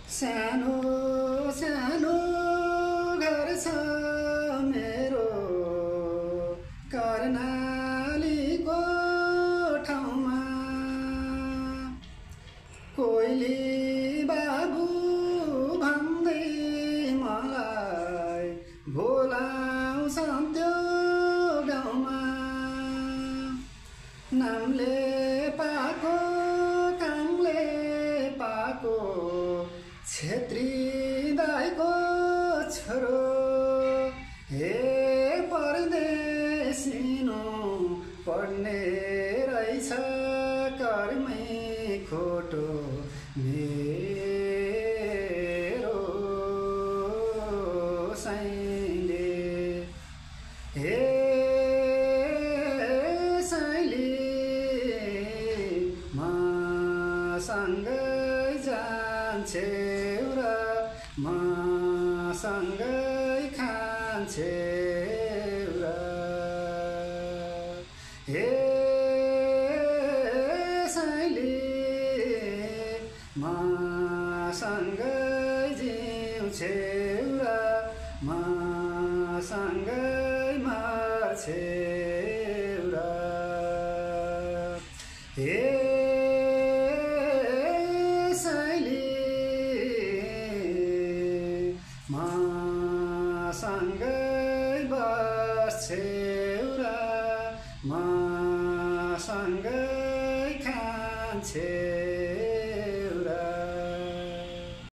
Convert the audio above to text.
सानो सानो घर छ मेरो कर्णालीको ठाउँमा। कोइली बाबु भन्दै मलाई बोलाउँछन् त्यो गाउँमा। नामले पाको कामले पाको छेत्री दाइको छोरो। हे परदेशिनु पढ्ने रहेछ कर्मै खोटो मेरो साइँले। हे साइँली मसँगै जान्छेउ र मसँगै खान्छेउ र। हे साइँली मसँगै जिउँछेउ र मसँगै मर्छेउ र। हे साइँली मसँगै बस्छेउ र मसँगै खान्छेउ।